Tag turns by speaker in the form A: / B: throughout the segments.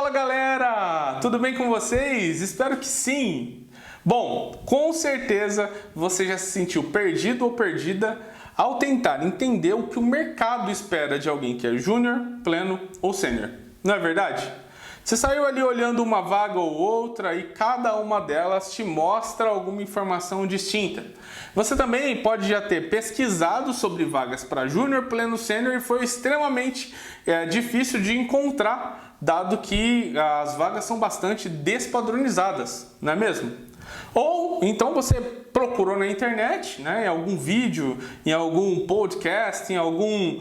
A: Fala galera, tudo bem com vocês? Espero que sim! Bom, com certeza você já se sentiu perdido ou perdida ao tentar entender o que o mercado espera de alguém que é júnior, pleno ou sênior, não é verdade? Você saiu ali olhando uma vaga ou outra e cada uma delas te mostra alguma informação distinta. Você também pode já ter pesquisado sobre vagas para júnior, pleno, sênior e foi extremamente difícil de encontrar, dado que as vagas são bastante despadronizadas, não é mesmo? Ou então você procurou na internet, né, em algum vídeo, em algum podcast, em algum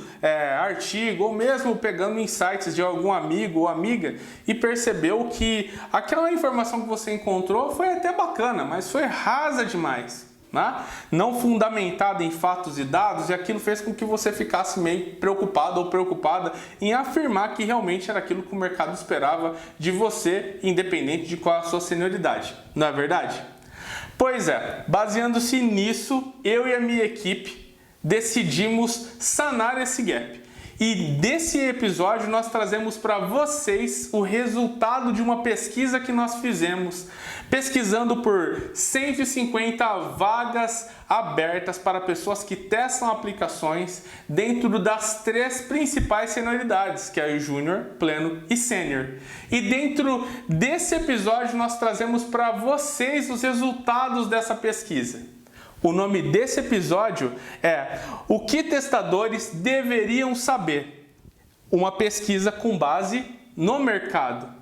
A: artigo, ou mesmo pegando insights de algum amigo ou amiga e percebeu que aquela informação que você encontrou foi até bacana, mas foi rasa demais, né? Não fundamentada em fatos e dados, e aquilo fez com que você ficasse meio preocupado ou preocupada em afirmar que realmente era aquilo que o mercado esperava de você, independente de qual a sua senioridade, não é verdade? Pois é, baseando-se nisso, eu e a minha equipe decidimos sanar esse gap. E desse episódio nós trazemos para vocês o resultado de uma pesquisa que nós fizemos, pesquisando por 150 vagas abertas para pessoas que testam aplicações dentro das três principais senioridades, que é o júnior, pleno e sênior. E dentro desse episódio nós trazemos para vocês os resultados dessa pesquisa. O nome desse episódio é O que testadores deveriam saber? Uma pesquisa com base no mercado.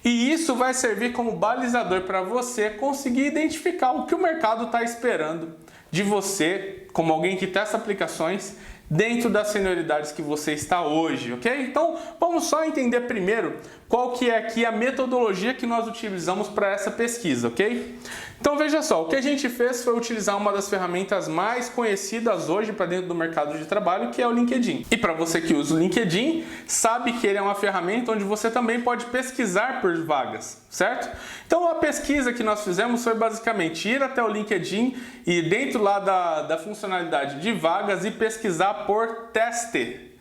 A: E isso vai servir como balizador para você conseguir identificar o que o mercado está esperando de você, como alguém que testa aplicações, dentro das senioridades que você está hoje, ok? Então, vamos só entender primeiro qual que é aqui a metodologia que nós utilizamos para essa pesquisa, ok? Então, veja só, o que a gente fez foi utilizar uma das ferramentas mais conhecidas hoje para dentro do mercado de trabalho, que é o LinkedIn. E para você que usa o LinkedIn, sabe que ele é uma ferramenta onde você também pode pesquisar por vagas, certo? Então, a pesquisa que nós fizemos foi basicamente ir até o LinkedIn e dentro lá da funcionalidade de vagas e pesquisar por teste.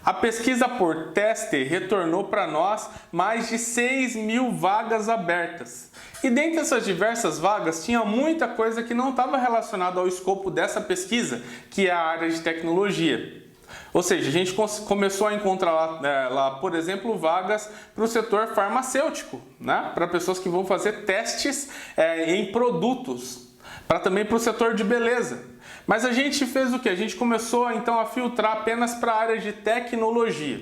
A: A pesquisa por teste retornou para nós mais de 6.000 vagas abertas. E dentre essas diversas vagas, tinha muita coisa que não estava relacionada ao escopo dessa pesquisa, que é a área de tecnologia. Ou seja, a gente começou a encontrar lá, por exemplo, vagas para o setor farmacêutico, né? Para pessoas que vão fazer testes em produtos, também para o setor de beleza. Mas a gente fez o que? A gente começou então a filtrar apenas para a área de tecnologia.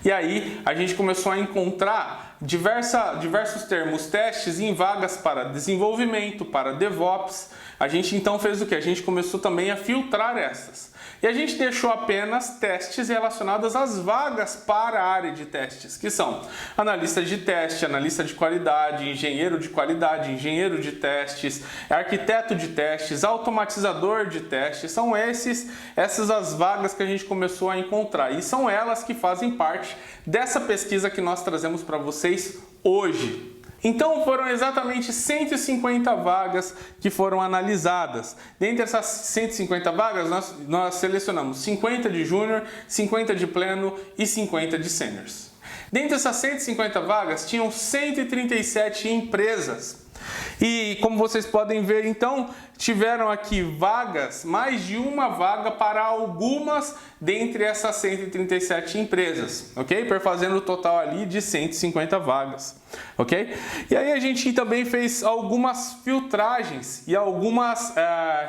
A: E aí a gente começou a encontrar diversos termos testes em vagas para desenvolvimento, para DevOps. A gente então fez o que? A gente começou também a filtrar essas. E a gente deixou apenas testes relacionados às vagas para a área de testes, que são analista de teste, analista de qualidade, engenheiro de testes, arquiteto de testes, automatizador de testes. São essas as vagas que a gente começou a encontrar e são elas que fazem parte dessa pesquisa que nós trazemos para vocês hoje. Então foram exatamente 150 vagas que foram analisadas. Dentre essas 150 vagas, nós selecionamos 50 de júnior, 50 de pleno e 50 de sêniors. Dentre essas 150 vagas, tinham 137 empresas. E como vocês podem ver, então, tiveram aqui vagas, mais de uma vaga para algumas dentre essas 137 empresas, ok? Fazendo o total ali de 150 vagas, ok? E aí a gente também fez algumas filtragens e algumas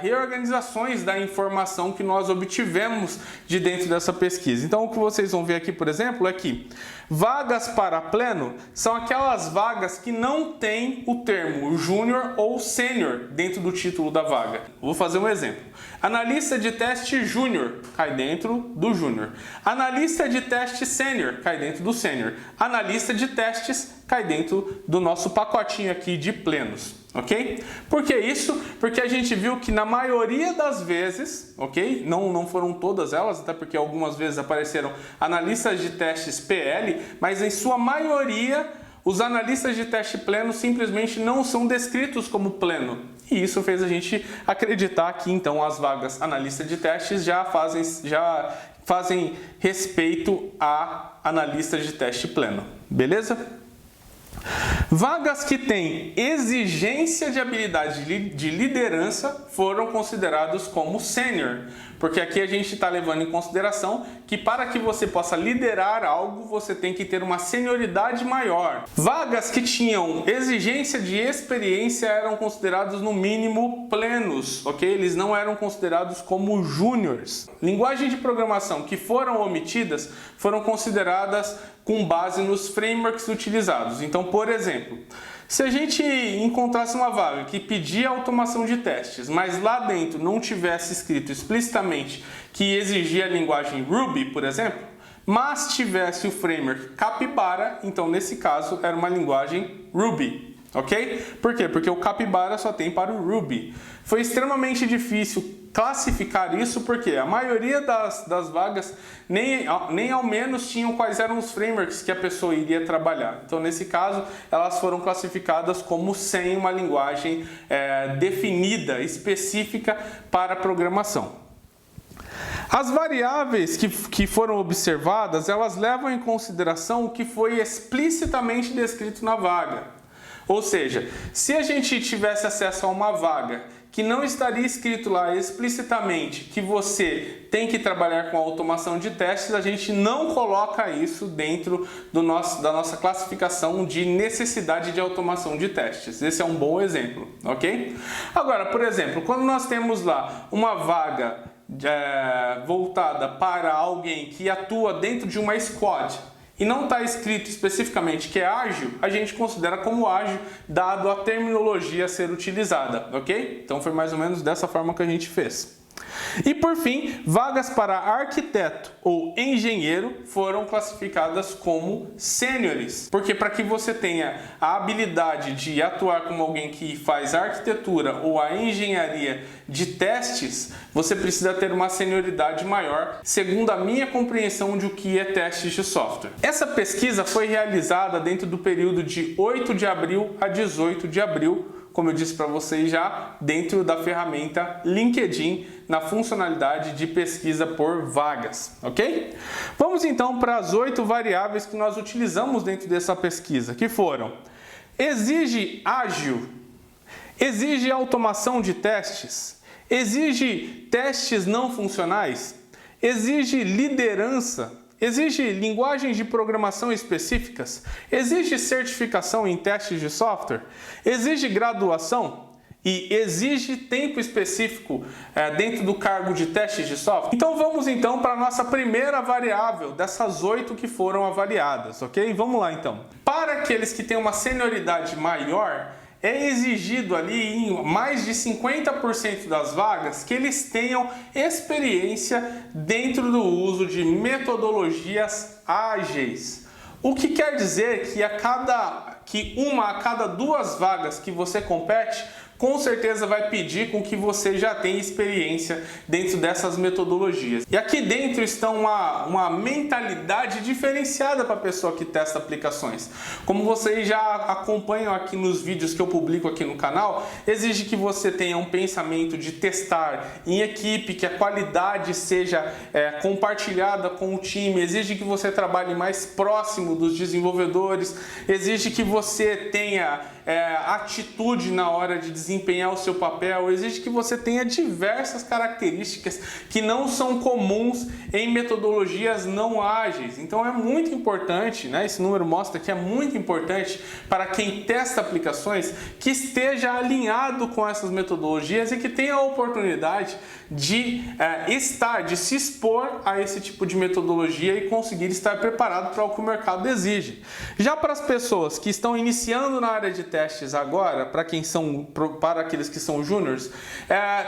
A: reorganizações da informação que nós obtivemos de dentro dessa pesquisa. Então o que vocês vão ver aqui, por exemplo, é que vagas para pleno são aquelas vagas que não têm o termo júnior ou sênior dentro do título da vaga. Vou fazer um exemplo. Analista de teste júnior cai dentro do júnior. Analista de teste sênior cai dentro do sênior. Analista de testes cai dentro do nosso pacotinho aqui de plenos, ok? Por que isso? Porque a gente viu que na maioria das vezes, ok? Não foram todas elas, até porque algumas vezes apareceram analistas de testes PL, mas em sua maioria os analistas de teste pleno simplesmente não são descritos como pleno. E isso fez a gente acreditar que então as vagas analista de testes já fazem respeito a analista de teste pleno. Beleza? Vagas que têm exigência de habilidade de liderança foram considerados como sênior, porque aqui a gente está levando em consideração que para que você possa liderar algo, você tem que ter uma senioridade maior. Vagas que tinham exigência de experiência eram considerados no mínimo plenos, ok? Eles não eram considerados como júniors. Linguagens de programação que foram omitidas foram consideradas com base nos frameworks utilizados. Então, por exemplo, se a gente encontrasse uma vaga que pedia automação de testes, mas lá dentro não tivesse escrito explicitamente que exigia a linguagem Ruby, por exemplo, mas tivesse o framework Capybara, então nesse caso era uma linguagem Ruby, ok? Por quê? Porque o Capybara só tem para o Ruby. Foi extremamente difícil classificar isso porque a maioria das vagas nem ao menos tinham quais eram os frameworks que a pessoa iria trabalhar. Então, nesse caso, elas foram classificadas como sem uma linguagem definida, específica para programação. As variáveis que foram observadas, elas levam em consideração o que foi explicitamente descrito na vaga. Ou seja, se a gente tivesse acesso a uma vaga que não estaria escrito lá explicitamente que você tem que trabalhar com automação de testes, a gente não coloca isso dentro da nossa classificação de necessidade de automação de testes. Esse é um bom exemplo, ok? Agora, por exemplo, quando nós temos lá uma vaga voltada para alguém que atua dentro de uma squad, e não está escrito especificamente que é ágil, a gente considera como ágil, dado a terminologia a ser utilizada, ok? Então foi mais ou menos dessa forma que a gente fez. E por fim, vagas para arquiteto ou engenheiro foram classificadas como sêniores, porque para que você tenha a habilidade de atuar como alguém que faz a arquitetura ou a engenharia de testes, você precisa ter uma senioridade maior, segundo a minha compreensão de o que é testes de software. Essa pesquisa foi realizada dentro do período de 8 de abril a 18 de abril, como eu disse para vocês já, dentro da ferramenta LinkedIn, na funcionalidade de pesquisa por vagas, ok? Vamos então para as 8 variáveis que nós utilizamos dentro dessa pesquisa, que foram: exige ágil, exige automação de testes, exige testes não funcionais, exige liderança, exige linguagens de programação específicas, exige certificação em testes de software, exige graduação e exige tempo específico dentro do cargo de testes de software. Então vamos então para a nossa primeira variável dessas 8 que foram avaliadas, ok? Vamos lá então. Para aqueles que têm uma senioridade maior, é exigido ali em mais de 50% das vagas que eles tenham experiência dentro do uso de metodologias ágeis. O que quer dizer que uma a cada 2 vagas que você compete, com certeza vai pedir com que você já tenha experiência dentro dessas metodologias. E aqui dentro está uma mentalidade diferenciada para a pessoa que testa aplicações. Como vocês já acompanham aqui nos vídeos que eu publico aqui no canal, exige que você tenha um pensamento de testar em equipe, que a qualidade seja compartilhada com o time, exige que você trabalhe mais próximo dos desenvolvedores, exige que você tenha atitude na hora de desempenhar o seu papel, exige que você tenha diversas características que não são comuns em metodologias não ágeis. Então é muito importante, né? Esse número mostra que é muito importante para quem testa aplicações que esteja alinhado com essas metodologias e que tenha a oportunidade de se expor a esse tipo de metodologia e conseguir estar preparado para o que o mercado exige. Já para as pessoas que estão iniciando na área de testes agora, para aqueles que são júniors,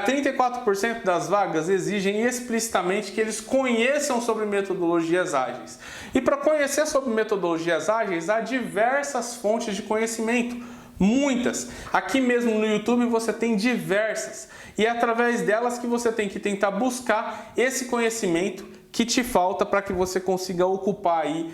A: 34% das vagas exigem explicitamente que eles conheçam sobre metodologias ágeis. E para conhecer sobre metodologias ágeis, há diversas fontes de conhecimento. Muitas. Aqui mesmo no YouTube você tem diversas. E é através delas que você tem que tentar buscar esse conhecimento que te falta para que você consiga ocupar aí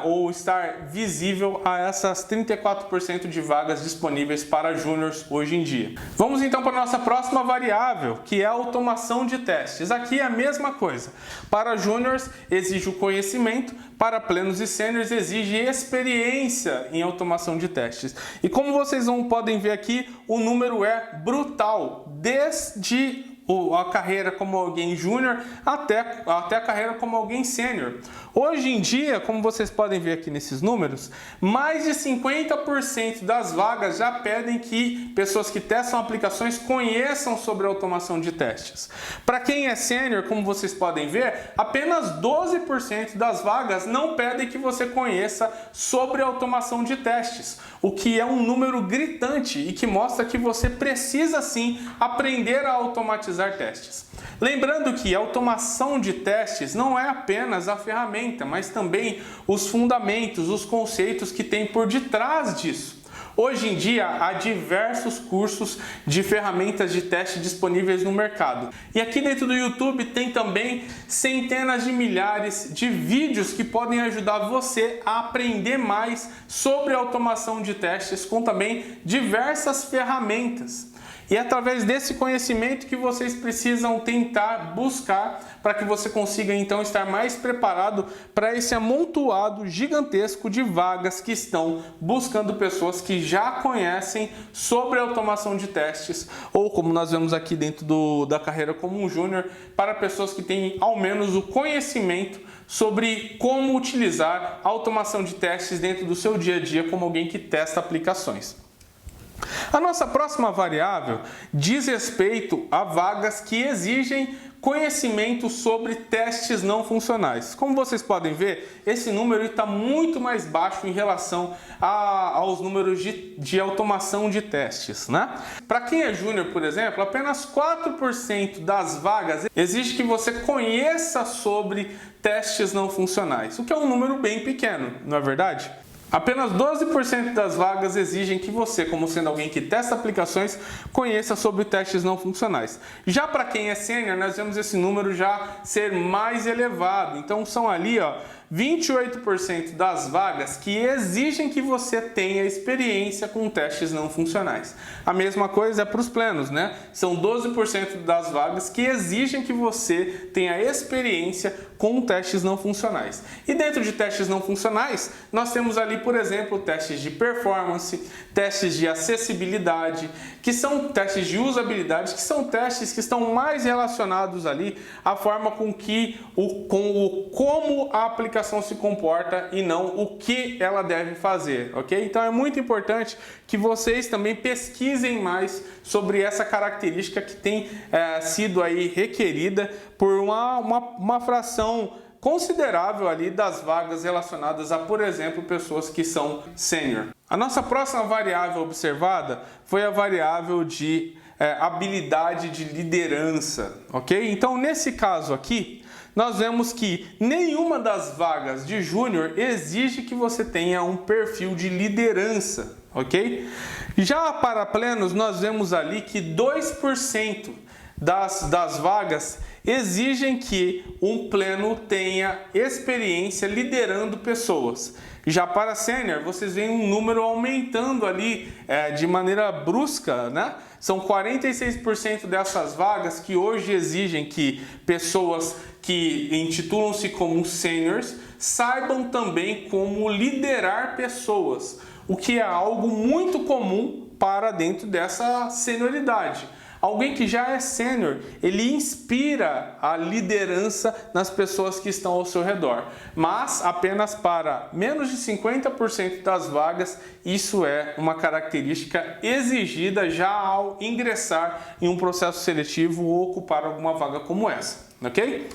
A: ou estar visível a essas 34% de vagas disponíveis para júniors hoje em dia. Vamos então para a nossa próxima variável, que é a automação de testes. Aqui é a mesma coisa. Para júniors exige o conhecimento, para plenos e sêniors exige experiência em automação de testes. E como vocês podem ver aqui, o número é brutal, desde a carreira como alguém júnior até a carreira como alguém sênior. Hoje em dia, como vocês podem ver aqui nesses números, mais de 50% das vagas já pedem que pessoas que testam aplicações conheçam sobre a automação de testes. Para quem é sênior, como vocês podem ver, apenas 12% das vagas não pedem que você conheça sobre a automação de testes, o que é um número gritante e que mostra que você precisa sim aprender a automatizar testes. Lembrando que a automação de testes não é apenas a ferramenta, mas também os fundamentos, os conceitos que tem por detrás disso. Hoje em dia há diversos cursos de ferramentas de teste disponíveis no mercado. E aqui dentro do YouTube tem também centenas de milhares de vídeos que podem ajudar você a aprender mais sobre automação de testes com também diversas ferramentas. E é através desse conhecimento que vocês precisam tentar buscar para que você consiga então estar mais preparado para esse amontoado gigantesco de vagas que estão buscando pessoas que já conhecem sobre a automação de testes, ou como nós vemos aqui dentro da carreira como um júnior, para pessoas que têm ao menos o conhecimento sobre como utilizar a automação de testes dentro do seu dia a dia como alguém que testa aplicações. A nossa próxima variável diz respeito a vagas que exigem conhecimento sobre testes não funcionais. Como vocês podem ver, esse número está muito mais baixo em relação aos números de automação de testes, né? Para quem é júnior, por exemplo, apenas 4% das vagas exige que você conheça sobre testes não funcionais, o que é um número bem pequeno, não é verdade? Apenas 12% das vagas exigem que você, como sendo alguém que testa aplicações, conheça sobre testes não funcionais. Já para quem é sênior, nós vemos esse número já ser mais elevado. Então são ali 28% das vagas que exigem que você tenha experiência com testes não funcionais. A mesma coisa é para os plenos, né? São 12% das vagas que exigem que você tenha experiência com testes não funcionais. E dentro de testes não funcionais, nós temos ali, por exemplo, testes de performance, testes de acessibilidade, que são testes de usabilidade, que são testes que estão mais relacionados ali à forma com como a aplicação se comporta e não o que ela deve fazer, ok? Então é muito importante que vocês também pesquisem mais sobre essa característica que tem sido aí requerida por uma fração considerável ali das vagas relacionadas a, por exemplo, pessoas que são sênior. A nossa próxima variável observada foi a variável de habilidade de liderança, ok? Então nesse caso aqui, nós vemos que nenhuma das vagas de júnior exige que você tenha um perfil de liderança, ok? Já para plenos, nós vemos ali que 2% das vagas exigem que um pleno tenha experiência liderando pessoas. Já para sênior, vocês veem um número aumentando ali de maneira brusca, né? São 46% dessas vagas que hoje exigem que pessoas que intitulam-se como sêniors saibam também como liderar pessoas, o que é algo muito comum para dentro dessa senioridade. Alguém que já é sênior, ele inspira a liderança nas pessoas que estão ao seu redor. Mas apenas para menos de 50% das vagas, isso é uma característica exigida já ao ingressar em um processo seletivo ou ocupar alguma vaga como essa. Ok?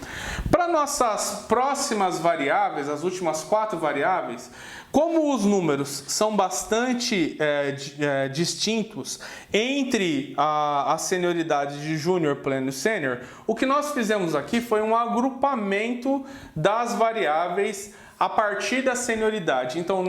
A: Para nossas próximas variáveis, as últimas 4 variáveis, como os números são bastante distintos entre a senioridade de júnior, pleno e sênior, o que nós fizemos aqui foi um agrupamento das variáveis a partir da senioridade. Então,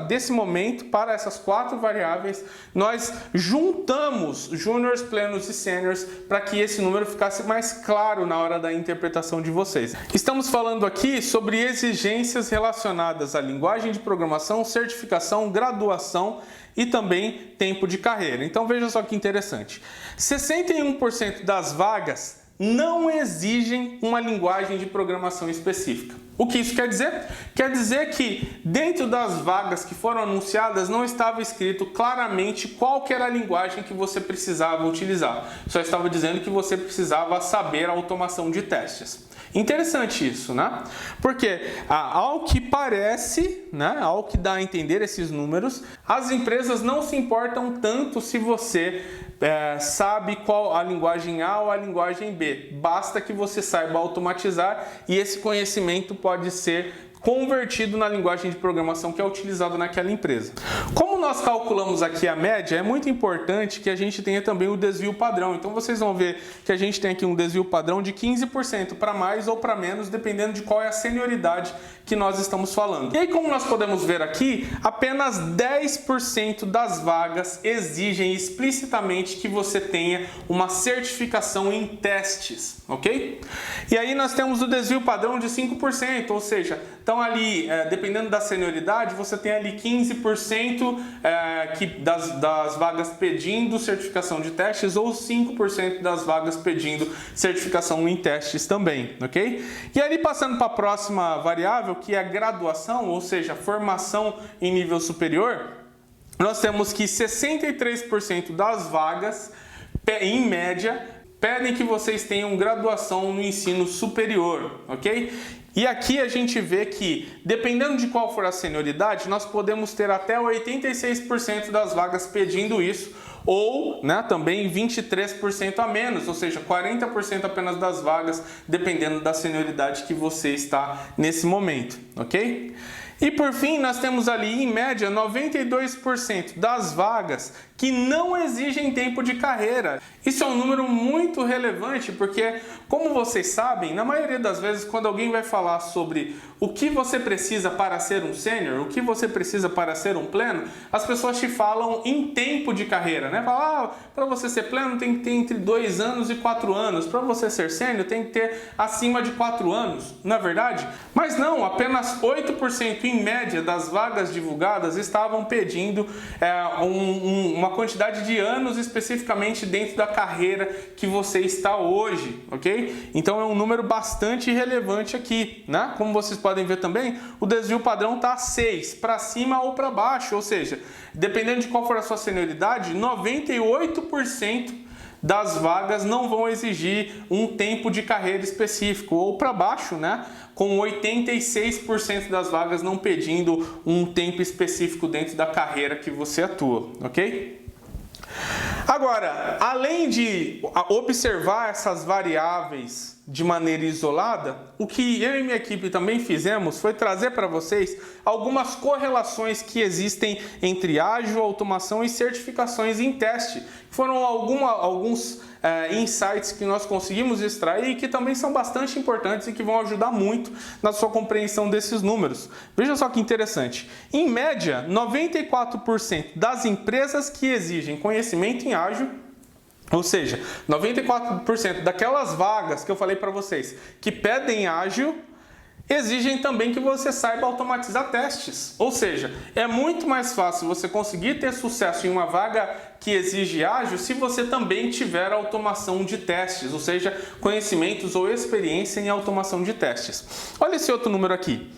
A: desse momento, para essas 4 variáveis, nós juntamos júniors, plenos e sêniors para que esse número ficasse mais claro na hora da interpretação de vocês. Estamos falando aqui sobre exigências relacionadas à linguagem de programação, certificação, graduação e também tempo de carreira. Então, veja só que interessante. 61% das vagas não exigem uma linguagem de programação específica. O que isso quer dizer? Quer dizer que dentro das vagas que foram anunciadas não estava escrito claramente qual que era a linguagem que você precisava utilizar. Só estava dizendo que você precisava saber a automação de testes. Interessante isso, né? Porque ao que parece, né, ao que dá a entender esses números, as empresas não se importam tanto se você sabe qual a linguagem A ou a linguagem B. Basta que você saiba automatizar e esse conhecimento pode ser convertido na linguagem de programação que é utilizada naquela empresa. Como nós calculamos aqui a média, é muito importante que a gente tenha também o desvio padrão. Então vocês vão ver que a gente tem aqui um desvio padrão de 15% para mais ou para menos, dependendo de qual é a senioridade que nós estamos falando. E aí, como nós podemos ver aqui, apenas 10% das vagas exigem explicitamente que você tenha uma certificação em testes, ok? E aí nós temos o desvio padrão de 5%, ou seja, então ali, dependendo da senioridade, você tem ali 15% das vagas pedindo certificação de testes ou 5% das vagas pedindo certificação em testes também, ok? E ali passando para a próxima variável, que é a graduação, ou seja, formação em nível superior, nós temos que 63% das vagas, em média, pedem que vocês tenham graduação no ensino superior, ok? E aqui a gente vê que, dependendo de qual for a senioridade, nós podemos ter até 86% das vagas pedindo isso, ou também 23% a menos, ou seja, 40% apenas das vagas, dependendo da senioridade que você está nesse momento, ok? E por fim, nós temos ali, em média, 92% das vagas que não exigem tempo de carreira. Isso é um número muito relevante porque, como vocês sabem, na maioria das vezes, quando alguém vai falar sobre o que você precisa para ser um sênior, o que você precisa para ser um pleno, as pessoas te falam em tempo de carreira, né? Falam, para você ser pleno tem que ter entre 2 anos e 4 anos, para você ser sênior tem que ter acima de 4 anos, não é verdade? Mas não, apenas 8% em média das vagas divulgadas estavam pedindo uma quantidade de anos especificamente dentro da carreira que você está hoje, ok? Então é um número bastante relevante aqui, né? Como vocês podem ver também, o desvio padrão está 6, para cima ou para baixo, ou seja, dependendo de qual for a sua senioridade, 98% das vagas não vão exigir um tempo de carreira específico, ou para baixo, né? Com 86% das vagas não pedindo um tempo específico dentro da carreira que você atua, ok? Agora, além de observar essas variáveis de maneira isolada, o que eu e minha equipe também fizemos foi trazer para vocês algumas correlações que existem entre ágil, automação e certificações em teste. Foram alguns insights que nós conseguimos extrair e que também são bastante importantes e que vão ajudar muito na sua compreensão desses números. Veja só que interessante. Em média, 94% das empresas que exigem conhecimento em ágil, ou seja, 94% daquelas vagas que eu falei para vocês que pedem ágil, exigem também que você saiba automatizar testes. Ou seja, é muito mais fácil você conseguir ter sucesso em uma vaga que exige ágil se você também tiver automação de testes, ou seja, conhecimentos ou experiência em automação de testes. Olha esse outro número aqui.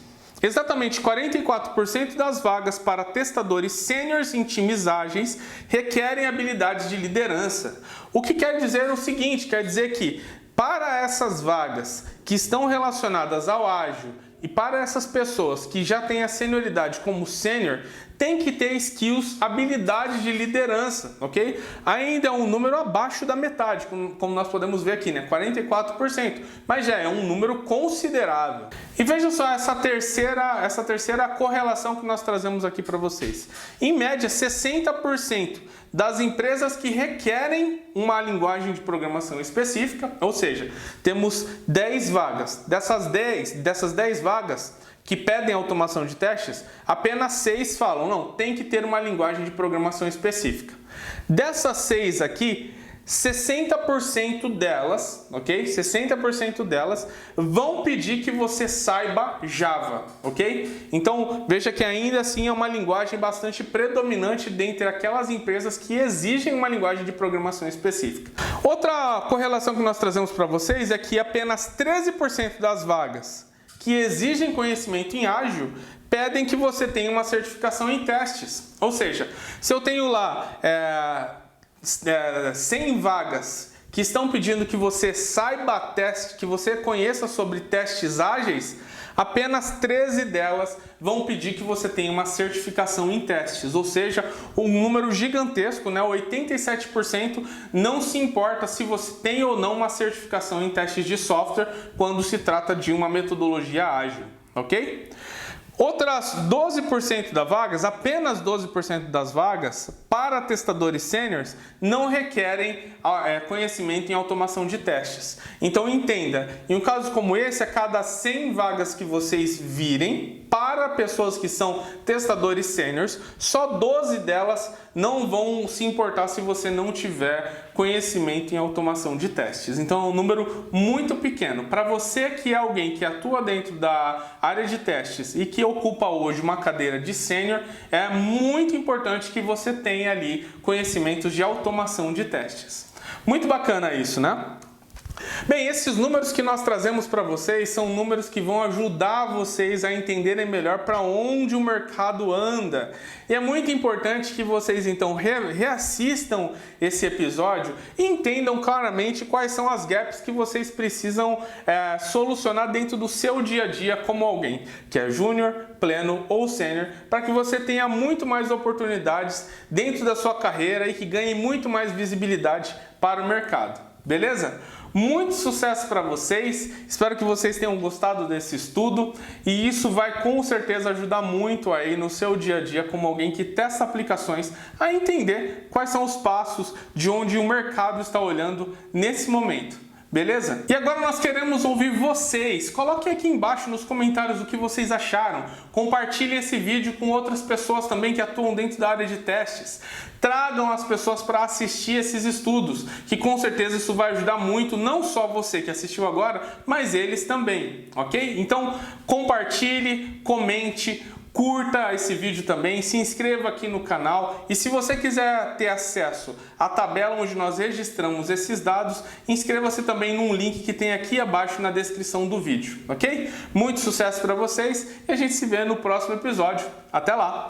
A: Exatamente 44% das vagas para testadores sêniores em times ágeis requerem habilidades de liderança. O que quer dizer o seguinte, quer dizer que para essas vagas que estão relacionadas ao ágil e para essas pessoas que já têm a senioridade como sênior, tem que ter skills, habilidades de liderança, ok? Ainda é um número abaixo da metade, como nós podemos ver aqui, né? 44%, mas já é um número considerável. E veja só essa terceira correlação que nós trazemos aqui para vocês. Em média, 60% das empresas que requerem uma linguagem de programação específica, ou seja, temos 10 vagas. Dessas 10 vagas, que pedem automação de testes, apenas 6 falam, não, tem que ter uma linguagem de programação específica. Dessas 6 aqui, 60% delas, ok? 60% delas vão pedir que você saiba Java, ok? Então, veja que ainda assim é uma linguagem bastante predominante dentre aquelas empresas que exigem uma linguagem de programação específica. Outra correlação que nós trazemos para vocês é que apenas 13% das vagas que exigem conhecimento em ágil pedem que você tenha uma certificação em testes. Ou seja, se eu tenho lá 100 vagas que estão pedindo que você saiba teste, que você conheça sobre testes ágeis, apenas 13 delas vão pedir que você tenha uma certificação em testes, ou seja, um número gigantesco, né? 87% não se importa se você tem ou não uma certificação em testes de software quando se trata de uma metodologia ágil, ok? Outras 12% das vagas, apenas 12% das vagas para testadores sêniores não requerem conhecimento em automação de testes. Então entenda, em um caso como esse, a cada 100 vagas que vocês virem para pessoas que são testadores sêniores, só 12 delas não vão se importar se você não tiver conhecimento em automação de testes. Então é um número muito pequeno. Para você que é alguém que atua dentro da área de testes e que ocupa hoje uma cadeira de sênior, é muito importante que você tenha ali conhecimentos de automação de testes. Muito bacana isso, né? Bem, esses números que nós trazemos para vocês são números que vão ajudar vocês a entenderem melhor para onde o mercado anda. E é muito importante que vocês então reassistam esse episódio e entendam claramente quais são as gaps que vocês precisam solucionar dentro do seu dia a dia como alguém que é júnior, pleno ou sênior, para que você tenha muito mais oportunidades dentro da sua carreira e que ganhe muito mais visibilidade para o mercado. Beleza? Muito sucesso para vocês, espero que vocês tenham gostado desse estudo e isso vai com certeza ajudar muito aí no seu dia a dia como alguém que testa aplicações a entender quais são os passos de onde o mercado está olhando nesse momento. Beleza? E agora nós queremos ouvir vocês. Coloquem aqui embaixo nos comentários o que vocês acharam. Compartilhem esse vídeo com outras pessoas também que atuam dentro da área de testes. Tragam as pessoas para assistir esses estudos, que com certeza isso vai ajudar muito, não só você que assistiu agora, mas eles também, ok? Então compartilhe, comente, curta esse vídeo também, se inscreva aqui no canal e se você quiser ter acesso à tabela onde nós registramos esses dados, inscreva-se também num link que tem aqui abaixo na descrição do vídeo, ok? Muito sucesso para vocês e a gente se vê no próximo episódio. Até lá!